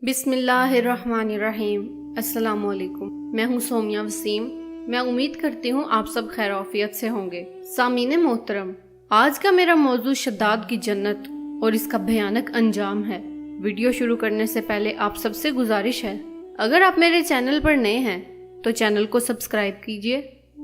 بسم اللہ الرحمن الرحیم۔ السلام علیکم، میں ہوں سومیہ وسیم۔ میں امید کرتی ہوں آپ سب خیر عافیت سے ہوں گے۔ سامعین محترم، آج کا میرا موضوع شداد کی جنت اور اس کا بھیانک انجام ہے۔ ویڈیو شروع کرنے سے پہلے آپ سب سے گزارش ہے، اگر آپ میرے چینل پر نئے ہیں تو چینل کو سبسکرائب کیجئے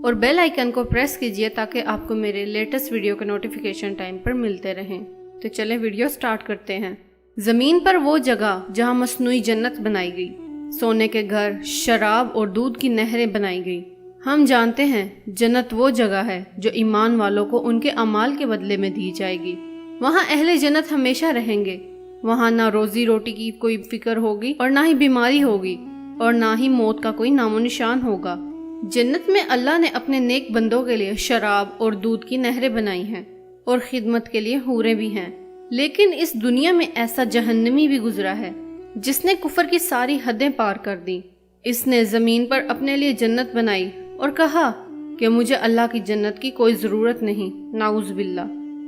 اور بیل آئیکن کو پریس کیجئے تاکہ آپ کو میرے لیٹسٹ ویڈیو کے نوٹیفیکیشن ٹائم پر ملتے رہیں۔ تو چلیں ویڈیو سٹارٹ کرتے ہیں۔ زمین پر وہ جگہ جہاں مصنوعی جنت بنائی گئی، سونے کے گھر، شراب اور دودھ کی نہریں بنائی گئی۔ ہم جانتے ہیں جنت وہ جگہ ہے جو ایمان والوں کو ان کے اعمال کے بدلے میں دی جائے گی۔ وہاں اہل جنت ہمیشہ رہیں گے۔ وہاں نہ روزی روٹی کی کوئی فکر ہوگی اور نہ ہی بیماری ہوگی اور نہ ہی موت کا کوئی نام و نشان ہوگا۔ جنت میں اللہ نے اپنے نیک بندوں کے لیے شراب اور دودھ کی نہریں بنائی ہیں اور خدمت کے لیے حوریں بھی ہیں۔ لیکن اس دنیا میں ایسا جہنمی بھی گزرا ہے جس نے کفر کی ساری حدیں پار کر دیں۔ اس نے زمین پر اپنے لیے جنت بنائی اور کہا کہ مجھے اللہ کی جنت کی کوئی ضرورت نہیں، نعوذ باللہ۔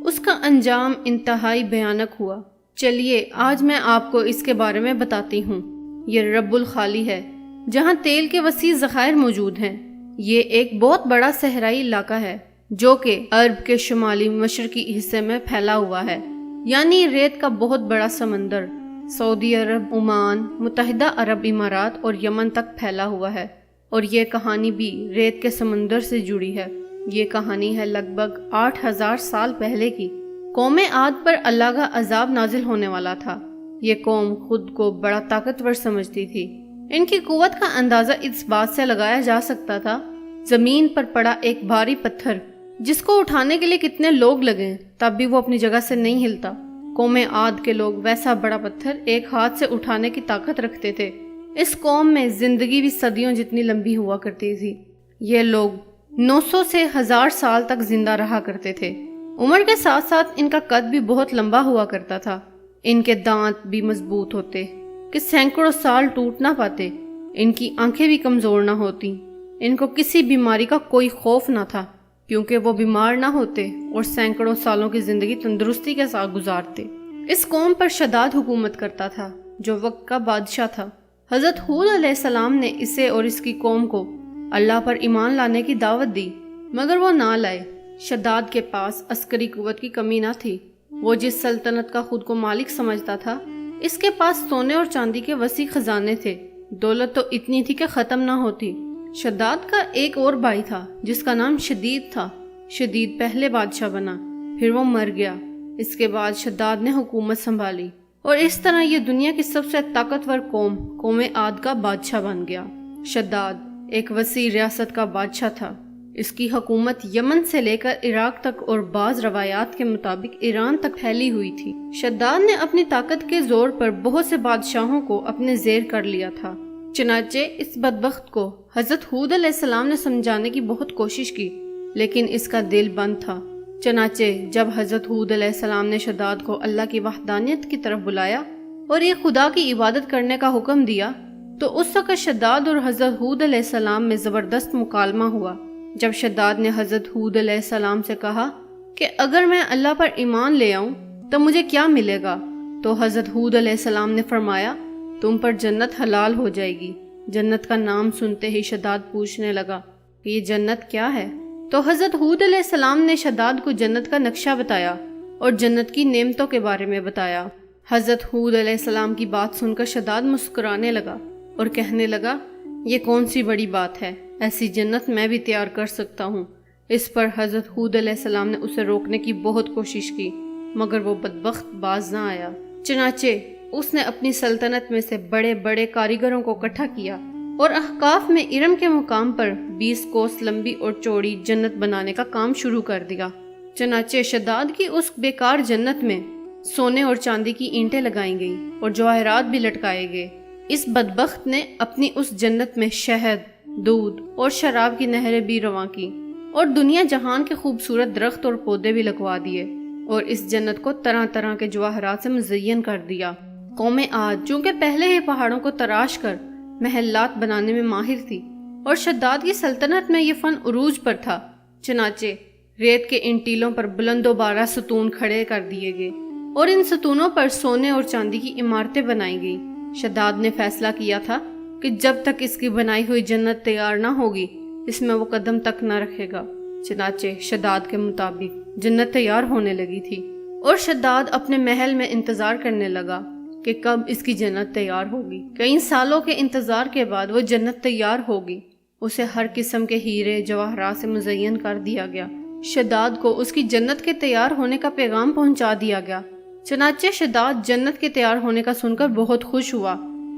اس کا انجام انتہائی بھیانک ہوا۔ چلیے آج میں آپ کو اس کے بارے میں بتاتی ہوں۔ یہ رب الخالی ہے جہاں تیل کے وسیع ذخائر موجود ہیں۔ یہ ایک بہت بڑا صحرائی علاقہ ہے جو کہ عرب کے شمالی مشرقی حصے میں پھیلا ہوا ہے، یعنی ریت کا بہت بڑا سمندر سعودی عرب، عمان، متحدہ عرب امارات اور یمن تک پھیلا ہوا ہے۔ اور یہ کہانی بھی ریت کے سمندر سے جڑی ہے۔ یہ کہانی ہے لگ بھگ 8000 سال پہلے کی۔ قوم عاد پر اللہ کا عذاب نازل ہونے والا تھا۔ یہ قوم خود کو بڑا طاقتور سمجھتی تھی۔ ان کی قوت کا اندازہ اس بات سے لگایا جا سکتا تھا، زمین پر پڑا ایک بھاری پتھر جس کو اٹھانے کے لیے کتنے لوگ لگیں تب بھی وہ اپنی جگہ سے نہیں ہلتا۔ قوم عاد کے لوگ ویسا بڑا پتھر ایک ہاتھ سے اٹھانے کی طاقت رکھتے تھے۔ اس قوم میں زندگی بھی صدیوں جتنی لمبی ہوا کرتی تھی۔ یہ لوگ 900 سے 1000 سال تک زندہ رہا کرتے تھے۔ عمر کے ساتھ ساتھ ان کا قد بھی بہت لمبا ہوا کرتا تھا۔ ان کے دانت بھی مضبوط ہوتے کہ سینکڑوں سال ٹوٹ نہ پاتے۔ ان کی آنکھیں بھی کمزور نہ ہوتی۔ ان کو کسی بیماری کا کوئی خوف نہ تھا کیونکہ وہ بیمار نہ ہوتے اور سینکڑوں سالوں کی زندگی تندرستی کے ساتھ گزارتے۔ اس قوم پر شداد حکومت کرتا تھا جو وقت کا بادشاہ تھا۔ حضرت ہود علیہ السلام نے اسے اور اس کی قوم کو اللہ پر ایمان لانے کی دعوت دی، مگر وہ نہ لائے۔ شداد کے پاس عسکری قوت کی کمی نہ تھی۔ وہ جس سلطنت کا خود کو مالک سمجھتا تھا، اس کے پاس سونے اور چاندی کے وسیع خزانے تھے۔ دولت تو اتنی تھی کہ ختم نہ ہوتی۔ شداد کا ایک اور بھائی تھا جس کا نام شدید تھا۔ شدید پہلے بادشاہ بنا، پھر وہ مر گیا۔ اس کے بعد شداد نے حکومت سنبھالی اور اس طرح یہ دنیا کی سب سے طاقتور قوم عاد کا بادشاہ بن گیا۔ شداد ایک وسیع ریاست کا بادشاہ تھا۔ اس کی حکومت یمن سے لے کر عراق تک اور بعض روایات کے مطابق ایران تک پھیلی ہوئی تھی۔ شداد نے اپنی طاقت کے زور پر بہت سے بادشاہوں کو اپنے زیر کر لیا تھا۔ چنانچہ اس بدبخت کو حضرت ہود علیہ السلام نے سمجھانے کی بہت کوشش کی، لیکن اس کا دل بند تھا۔ چنانچہ جب حضرت ہود علیہ السلام نے شداد کو اللہ کی وحدانیت کی طرف بلایا اور یہ خدا کی عبادت کرنے کا حکم دیا، تو اس وقت شداد اور حضرت ہود علیہ السلام میں زبردست مکالمہ ہوا۔ جب شداد نے حضرت ہود علیہ السلام سے کہا کہ اگر میں اللہ پر ایمان لے آؤں تو مجھے کیا ملے گا، تو حضرت ہود علیہ السلام نے فرمایا تم پر جنت حلال ہو جائے گی۔ جنت کا نام سنتے ہی شداد پوچھنے لگا کہ یہ جنت کیا ہے؟ تو حضرت ہود علیہ السلام نے شداد کو جنت کا نقشہ بتایا اور جنت کی نعمتوں کے بارے میں بتایا۔ حضرت ہود علیہ السلام کی بات سن کر شداد مسکرانے لگا اور کہنے لگا یہ کون سی بڑی بات ہے، ایسی جنت میں بھی تیار کر سکتا ہوں۔ اس پر حضرت ہود علیہ السلام نے اسے روکنے کی بہت کوشش کی، مگر وہ بدبخت باز نہ آیا۔ چنانچہ اس نے اپنی سلطنت میں سے بڑے بڑے کاریگروں کو اکٹھا کیا اور احقاف میں ارم کے مقام پر 20 کوس لمبی اور چوڑی جنت بنانے کا کام شروع کر دیا۔ چنانچہ شداد کی اس بیکار جنت میں سونے اور چاندی کی اینٹیں لگائیں گئیں اور جواہرات بھی لٹکائے گئے۔ اس بدبخت نے اپنی اس جنت میں شہد، دودھ اور شراب کی نہریں بھی رواں کی اور دنیا جہان کے خوبصورت درخت اور پودے بھی لگوا دیے اور اس جنت کو طرح طرح کے جواہرات سے مزین کر دیا۔ قوم عاد چونکہ پہلے ہی پہاڑوں کو تراش کر محلات بنانے میں ماہر تھی اور شداد کی سلطنت میں یہ فن عروج پر تھا، چنانچہ ریت کے ان ٹیلوں پر بلند و بالا ستون کھڑے کر دیے گئے اور ان ستونوں پر سونے اور چاندی کی عمارتیں بنائی گئیں۔ شداد نے فیصلہ کیا تھا کہ جب تک اس کی بنائی ہوئی جنت تیار نہ ہوگی اس میں وہ قدم تک نہ رکھے گا۔ چنانچہ شداد کے مطابق جنت تیار ہونے لگی تھی اور شداد اپنے محل میں انتظار کرنے لگا کہ کب اس کی جنت تیار ہوگی۔ کئی سالوں کے انتظار کے بعد وہ جنت تیار ہوگی۔ اسے ہر قسم کے ہیرے جواہرات سے مزین کر دیا گیا۔ شداد کو اس کی جنت کے تیار ہونے کا پیغام پہنچا دیا گیا۔ چنانچہ شداد جنت کے تیار ہونے کا سن کر بہت خوش ہوا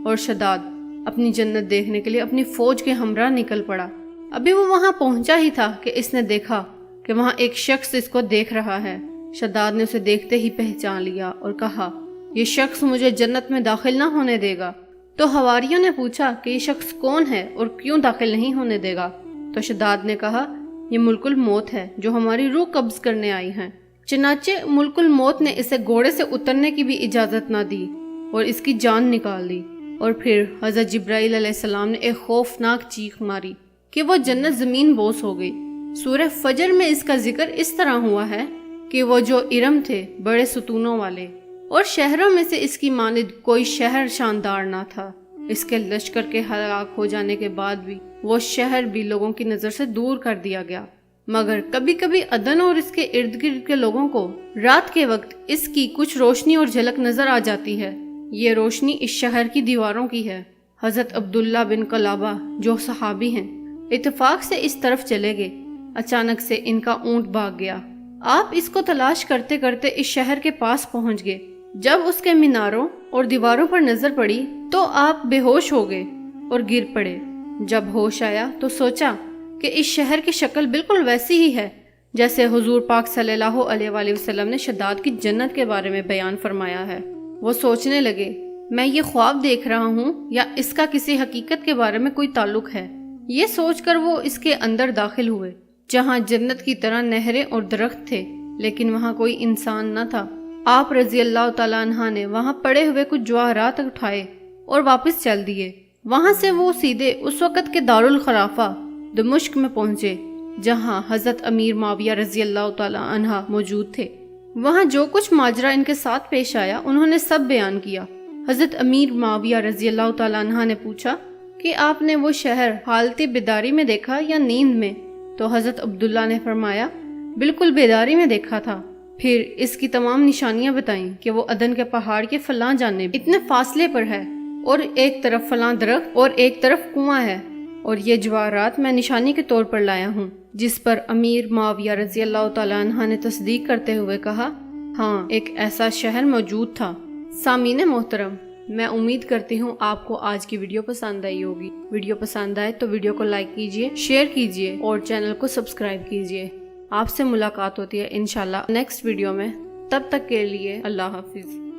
اور شداد اپنی جنت دیکھنے کے لیے اپنی فوج کے ہمراہ نکل پڑا۔ ابھی وہ وہاں پہنچا ہی تھا کہ اس نے دیکھا کہ وہاں ایک شخص اس کو دیکھ رہا ہے۔ شداد نے اسے دیکھتے ہی پہچان لیا اور کہا، یہ شخص مجھے جنت میں داخل نہ ہونے دے گا۔ تو حواریوں نے پوچھا کہ یہ شخص کون ہے اور کیوں داخل نہیں ہونے دے گا؟ تو شداد نے کہا، یہ ملک الموت ہے جو ہماری روح قبض کرنے آئی ہیں۔ چنانچہ ملک الموت نے اسے گھوڑے سے اترنے کی بھی اجازت نہ دی اور اس کی جان نکال دی۔ اور پھر حضرت جبرائیل علیہ السلام نے ایک خوفناک چیخ ماری کہ وہ جنت زمین بوس ہو گئی۔ سورہ فجر میں اس کا ذکر اس طرح ہوا ہے کہ وہ جو ارم تھے بڑے ستونوں والے اور شہروں میں سے اس کی مانند کوئی شہر شاندار نہ تھا۔ اس کے لشکر کے ہلاک ہو جانے کے بعد بھی وہ شہر بھی لوگوں کی نظر سے دور کر دیا گیا، مگر کبھی کبھی عدن اور اس کے ارد گرد کے لوگوں کو رات کے وقت اس کی کچھ روشنی اور جھلک نظر آ جاتی ہے۔ یہ روشنی اس شہر کی دیواروں کی ہے۔ حضرت عبداللہ بن قلابہ جو صحابی ہیں اتفاق سے اس طرف چلے گئے۔ اچانک سے ان کا اونٹ بھاگ گیا۔ آپ اس کو تلاش کرتے کرتے اس شہر کے پاس پہنچ گئے۔ جب اس کے میناروں اور دیواروں پر نظر پڑی تو آپ بے ہوش ہو گئے اور گر پڑے۔ جب ہوش آیا تو سوچا کہ اس شہر کی شکل بالکل ویسی ہی ہے جیسے حضور پاک صلی اللہ علیہ وآلہ وسلم نے شداد کی جنت کے بارے میں بیان فرمایا ہے۔ وہ سوچنے لگے، میں یہ خواب دیکھ رہا ہوں یا اس کا کسی حقیقت کے بارے میں کوئی تعلق ہے؟ یہ سوچ کر وہ اس کے اندر داخل ہوئے جہاں جنت کی طرح نہریں اور درخت تھے، لیکن وہاں کوئی انسان نہ تھا۔ آپ رضی اللہ تعالیٰ عنہ نے وہاں پڑے ہوئے کچھ جواہرات اٹھائے اور واپس چل دیے۔ وہاں سے وہ سیدھے اس وقت کے دارالخلافہ دمشق میں پہنچے جہاں حضرت امیر معاویہ رضی اللہ تعالیٰ عنہ موجود تھے۔ وہاں جو کچھ ماجرا ان کے ساتھ پیش آیا انہوں نے سب بیان کیا۔ حضرت امیر معاویہ رضی اللہ تعالیٰ عنہ نے پوچھا کہ آپ نے وہ شہر حالت بیداری میں دیکھا یا نیند میں؟ تو حضرت عبداللہ نے فرمایا، بالکل بیداری میں دیکھا تھا۔ پھر اس کی تمام نشانیاں بتائیں کہ وہ عدن کے پہاڑ کے فلاں جانب اتنے فاصلے پر ہے اور ایک طرف فلاں درخت اور ایک طرف کنواں ہے، اور یہ جواہرات میں نشانی کے طور پر لایا ہوں۔ جس پر امیر معاویہ رضی اللہ تعالیٰ عنہ نے تصدیق کرتے ہوئے کہا، ہاں ایک ایسا شہر موجود تھا۔ سامعین محترم، میں امید کرتی ہوں آپ کو آج کی ویڈیو پسند آئی ہوگی۔ ویڈیو پسند آئے تو ویڈیو کو لائک کیجئے، شیئر کیجئے اور چینل کو سبسکرائب کیجئے۔ آپ سے ملاقات ہوتی ہے انشاءاللہ نیکسٹ ویڈیو میں۔ تب تک کے لیے اللہ حافظ۔